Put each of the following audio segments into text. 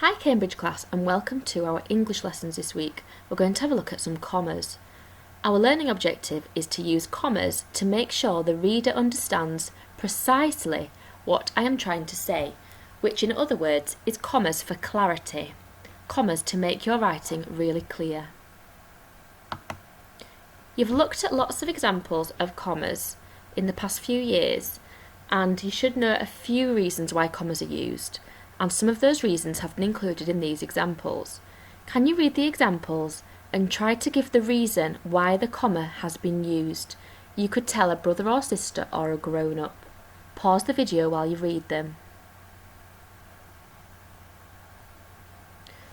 Hi Cambridge class and welcome to our English lessons this week. We're going to have a look at some commas. Our learning objective is to use commas to make sure the reader understands precisely what I am trying to say, which in other words is commas for clarity. Commas to make your writing really clear. You've looked at lots of examples of commas in the past few years and you should know a few reasons why commas are used. And some of those reasons have been included in these examples. Can you read the examples and try to give the reason why the comma has been used? You could tell a brother or sister or a grown-up. Pause the video while you read them.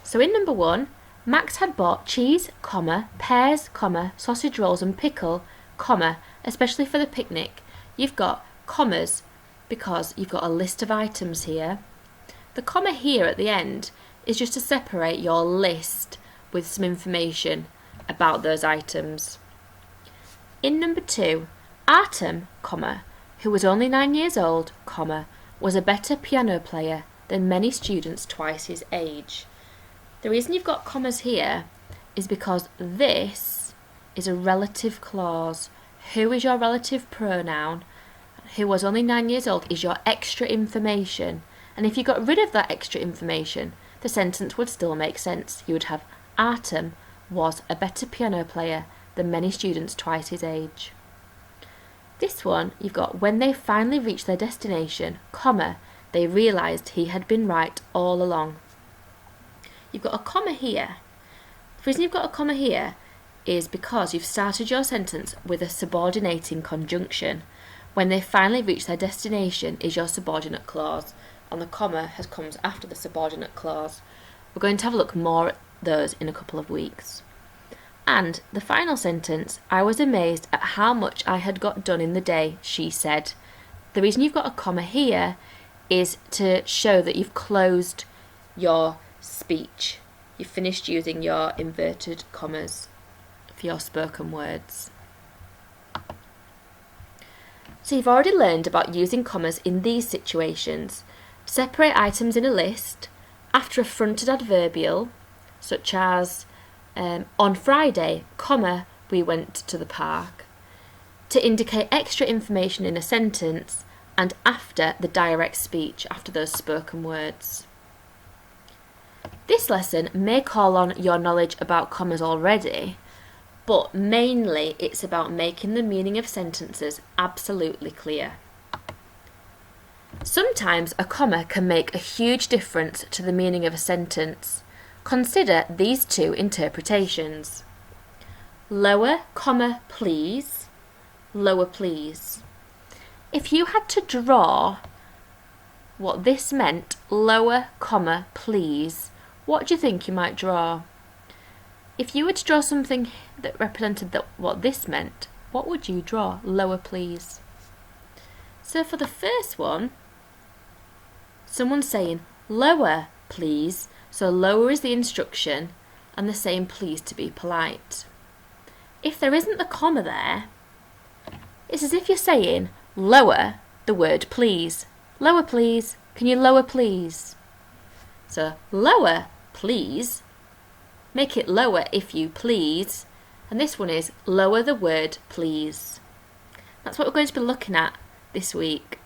So in number 1, Max had bought cheese, pears, sausage rolls and pickle, especially for the picnic. You've got commas because you've got a list of items here. The comma here at the end is just to separate your list with some information about those items. In number 2, Artem, who was only 9 years old, was a better piano player than many students twice his age. The reason you've got commas here is because this is a relative clause. Who is your relative pronoun? Who was only 9 years old is your extra information. And if you got rid of that extra information, the sentence would still make sense. You would have Artem was a better piano player than many students twice his age. This one, you've got when they finally reached their destination, they realised he had been right all along. You've got a comma here. The reason you've got a comma here is because you've started your sentence with a subordinating conjunction. When they finally reached their destination is your subordinate clause. And the comma comes after the subordinate clause. We're going to have a look more at those in a couple of weeks. And the final sentence, I was amazed at how much I had got done in the day, she said. The reason you've got a comma here is to show that you've closed your speech. You've finished using your inverted commas for your spoken words. So you've already learned about using commas in these situations. Separate items in a list, after a fronted adverbial, such as on Friday, we went to the park, to indicate extra information in a sentence, and after the direct speech, after those spoken words. This lesson may call on your knowledge about commas already, but mainly it's about making the meaning of sentences absolutely clear. Sometimes a comma can make a huge difference to the meaning of a sentence. Consider these two interpretations. Lower, please, lower please. If you had to draw what this meant, lower, please, what do you think you might draw? If you were to draw something that represented what this meant, what would you draw? Lower please. So for the first one, someone's saying lower please, so lower is the instruction and they're saying please to be polite. If there isn't the comma there, it's as if you're saying lower the word please. Lower please, can you lower please? So lower please, make it lower if you please, and this one is lower the word please. That's what we're going to be looking at this week.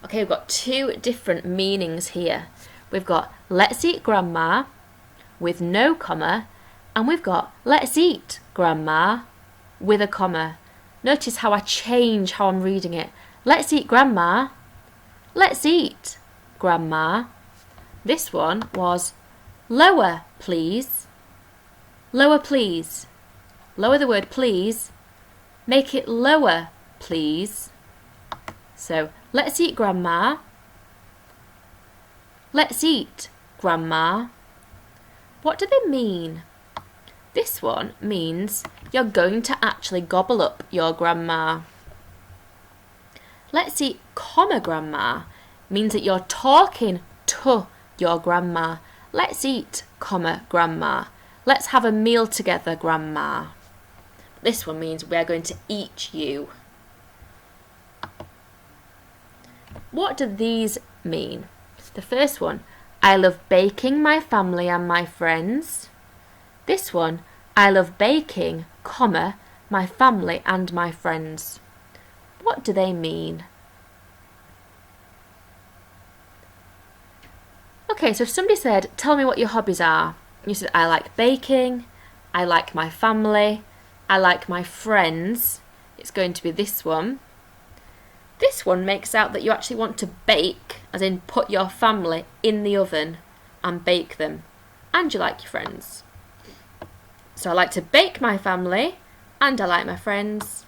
Okay, we've got two different meanings here. We've got let's eat grandma with no comma, and we've got let's eat grandma with a comma. Notice how I change how I'm reading it. Let's eat grandma. Let's eat grandma. This one was lower please. Lower please. Lower the word please. Make it lower please. So let's eat grandma. Let's eat grandma. What do they mean? This one means you're going to actually gobble up your grandma. Let's eat grandma means that you're talking to your grandma. Let's eat grandma. Let's have a meal together grandma. This one means we're going to eat you. What do these mean? The first one, I love baking my family and my friends. This one, I love baking, comma, my family and my friends. What do they mean? Okay, so if somebody said, tell me what your hobbies are. You said, I like baking, I like my family, I like my friends. It's going to be this one. This one makes out that you actually want to bake, as in put your family in the oven and bake them. And you like your friends. So I like to bake my family and I like my friends.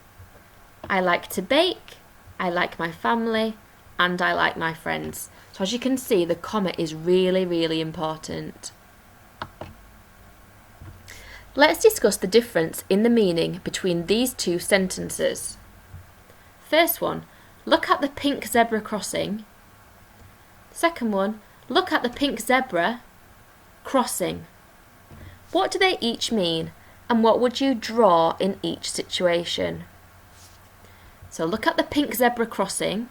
I like to bake, I like my family and I like my friends. So as you can see, the comma is really, really important. Let's discuss the difference in the meaning between these two sentences. First one, look at the pink zebra crossing. Second one, look at the pink zebra crossing. What do they each mean, and what would you draw in each situation? So look at the pink zebra crossing.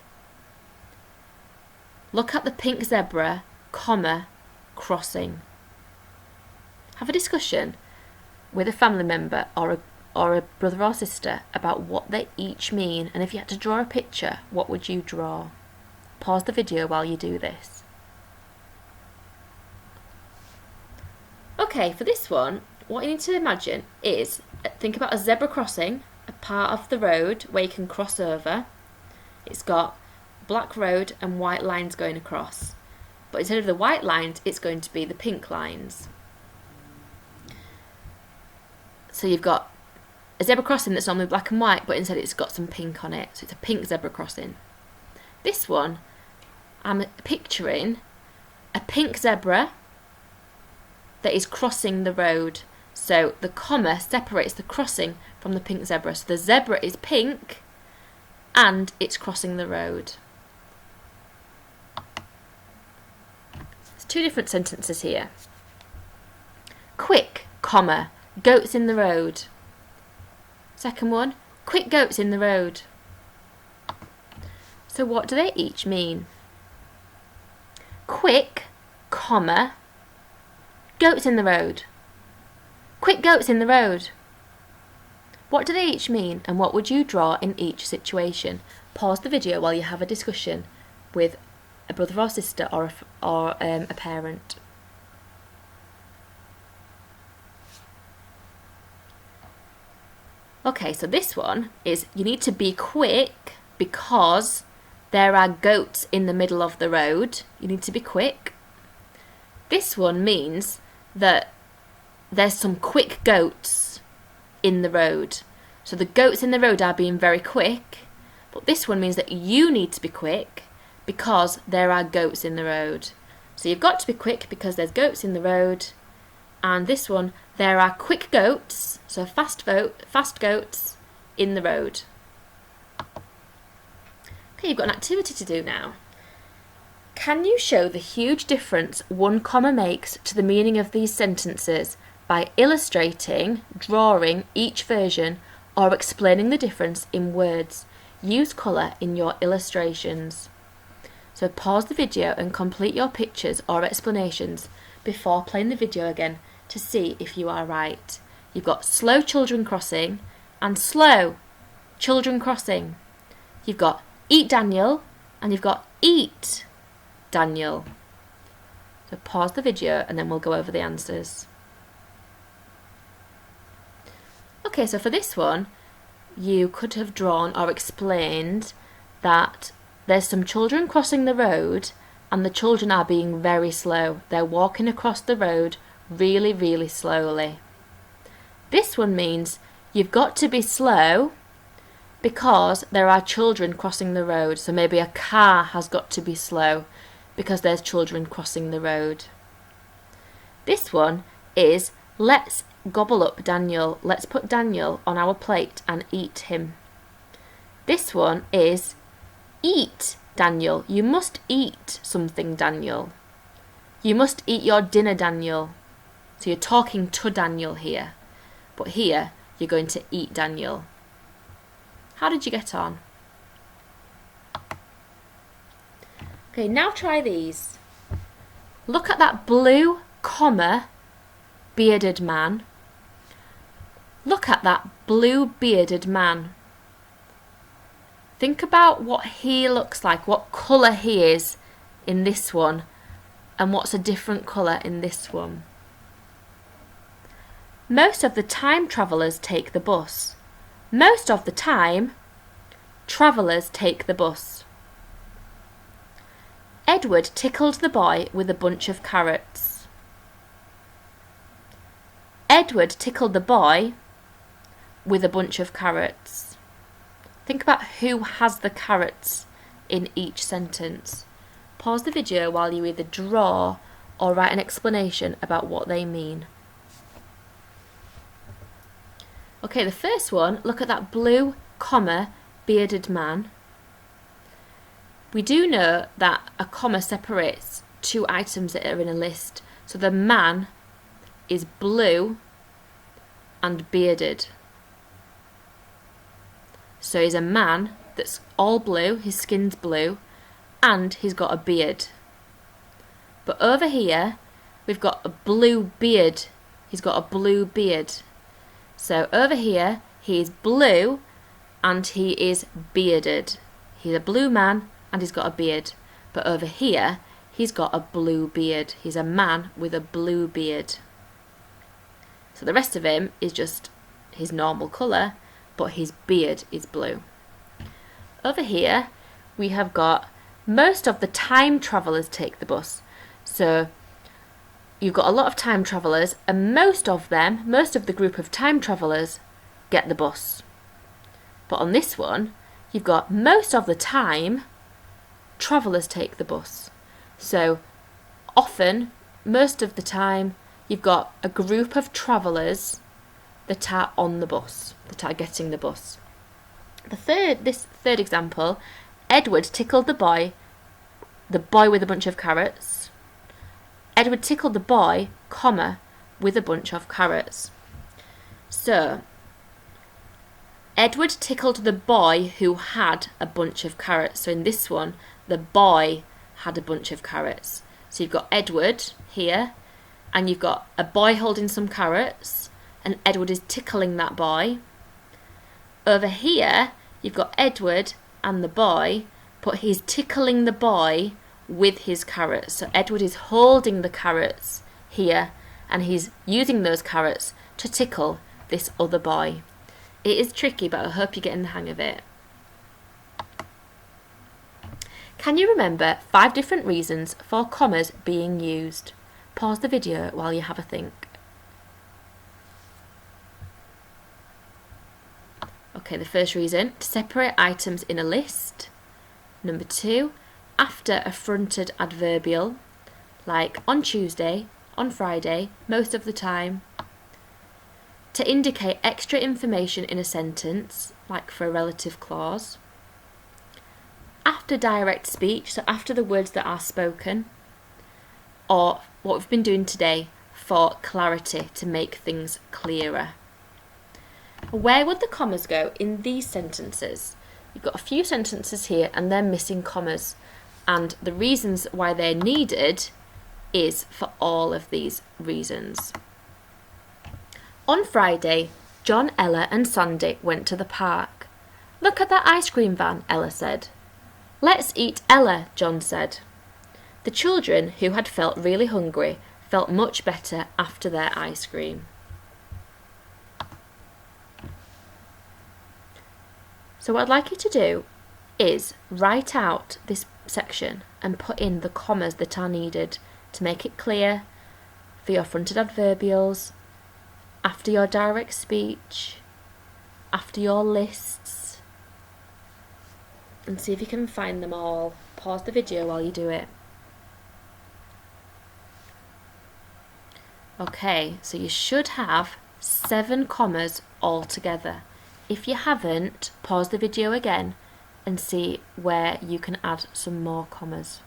Look at the pink zebra, comma, crossing. Have a discussion with a family member or a brother or sister about what they each mean, and if you had to draw a picture, what would you draw? Pause the video while you do this. Okay, for this one, what you need to imagine is, think about a zebra crossing, a part of the road where you can cross over. It's got black road and white lines going across, but instead of the white lines, it's going to be the pink lines. So you've got a zebra crossing that's normally black and white, but instead it's got some pink on it, so it's a pink zebra crossing. This one, I'm picturing a pink zebra that is crossing the road. So the comma separates the crossing from the pink zebra. So the zebra is pink and it's crossing the road. There's two different sentences here. Quick, comma, goats in the road. Second one, quick goats in the road. So what do they each mean? Quick, comma, goats in the road. Quick goats in the road. What do they each mean, and what would you draw in each situation? Pause the video while you have a discussion with a brother or sister or a parent. Okay, so this one is you need to be quick because there are goats in the middle of the road. You need to be quick. This one means that there's some quick goats in the road. So the goats in the road are being very quick, but this one means that you need to be quick because there are goats in the road. So you've got to be quick because there's goats in the road, and this one, there are quick goats, so fast goats in the road. Okay, you've got an activity to do now. Can you show the huge difference one comma makes to the meaning of these sentences by illustrating, drawing each version, or explaining the difference in words? Use colour in your illustrations. So pause the video and complete your pictures or explanations before playing the video again to see if you are right. You've got slow children crossing and slow children crossing. You've got eat Daniel and you've got eat Daniel. So pause the video and then we'll go over the answers. Okay, so for this one, you could have drawn or explained that there's some children crossing the road and the children are being very slow. They're walking across the road really, really slowly. This one means you've got to be slow because there are children crossing the road. So maybe a car has got to be slow because there's children crossing the road. This one is let's gobble up Daniel. Let's put Daniel on our plate and eat him. This one is eat Daniel. You must eat something, Daniel. You must eat your dinner, Daniel. So you're talking to Daniel here. But here, you're going to eat Daniel. How did you get on? Okay, now try these. Look at that blue, comma, bearded man. Look at that blue bearded man. Think about what he looks like, what colour he is in this one, and what's a different colour in this one. Most of the time travellers take the bus. Most of the time, travellers take the bus. Edward tickled the boy with a bunch of carrots. Edward tickled the boy with a bunch of carrots. Think about who has the carrots in each sentence. Pause the video while you either draw or write an explanation about what they mean. Okay, the first one, look at that blue, comma, bearded man. We do know that a comma separates two items that are in a list. So the man is blue and bearded. So he's a man that's all blue, his skin's blue, and he's got a beard. But over here, we've got a blue beard. He's got a blue beard. So over here, he's blue and he is bearded. He's a blue man and he's got a beard. But over here, he's got a blue beard. He's a man with a blue beard. So the rest of him is just his normal colour, but his beard is blue. Over here, we have got most of the time travellers take the bus. So you've got a lot of time travellers, and most of the group of time travellers get the bus. But on this one, you've got most of the time travellers take the bus. So often, most of the time, you've got a group of travellers that are on the bus, that are getting the bus. This third example, Edward tickled the boy with a bunch of carrots. Edward tickled the boy, comma, with a bunch of carrots. So, Edward tickled the boy who had a bunch of carrots. So in this one, the boy had a bunch of carrots. So you've got Edward here, and you've got a boy holding some carrots, and Edward is tickling that boy. Over here, you've got Edward and the boy, but he's tickling the boy with his carrots. So Edward is holding the carrots here, and he's using those carrots to tickle this other boy. It is tricky, but I hope you're getting the hang of it. Can you remember 5 different reasons for commas being used? Pause the video while you have a think. Okay, the first reason, to separate items in a list. Number 2, after a fronted adverbial, like on Tuesday, on Friday, most of the time. To indicate extra information in a sentence, like for a relative clause. After direct speech, so after the words that are spoken. Or what we've been doing today for clarity, to make things clearer. Where would the commas go in these sentences? You've got a few sentences here and they're missing commas, and the reasons why they're needed is for all of these reasons. On Friday, John, Ella and Sandy went to the park. Look at that ice cream van, Ella said. Let's eat, Ella, John said. The children, who had felt really hungry, felt much better after their ice cream. So what I'd like you to do is write out this section and put in the commas that are needed to make it clear for your fronted adverbials, after your direct speech, after your lists, and see if you can find them all. Pause the video while you do it. Okay, so you should have 7 commas altogether. If you haven't, pause the video again and see where you can add some more commas.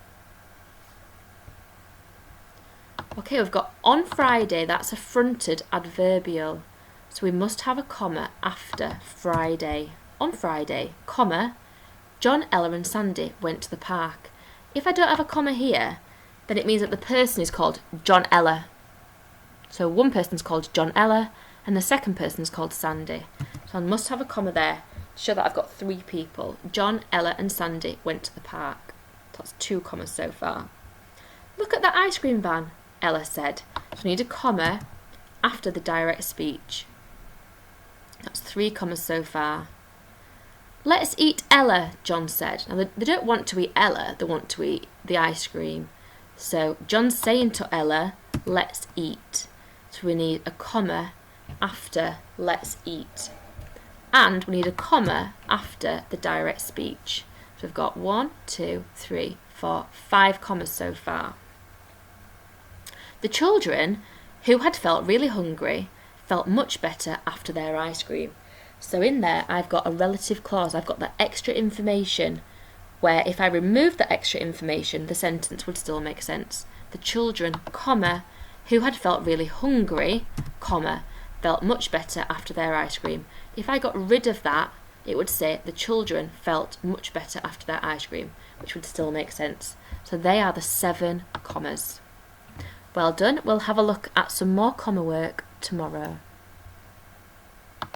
Okay, we've got on Friday, that's a fronted adverbial. So we must have a comma after Friday. On Friday, comma, John, Ella and Sandy went to the park. If I don't have a comma here, then it means that the person is called John Ella. So one person's called John Ella and the second person's called Sandy. So I must have a comma there to show that I've got 3 people. John, Ella and Sandy went to the park. That's 2 commas so far. Look at that ice cream van, Ella said. So we need a comma after the direct speech. That's 3 commas so far. Let's eat Ella, John said. Now they don't want to eat Ella, they want to eat the ice cream. So John's saying to Ella, let's eat. So we need a comma after let's eat. And we need a comma after the direct speech. So we've got 1, 2, 3, 4, 5 commas so far. The children, who had felt really hungry, felt much better after their ice cream. So in there I've got a relative clause. I've got that extra information where if I remove the extra information, the sentence would still make sense. The children, comma, who had felt really hungry, comma, felt much better after their ice cream. If I got rid of that, it would say the children felt much better after their ice cream, which would still make sense. So they are the 7 commas. Well done. We'll have a look at some more comma work tomorrow.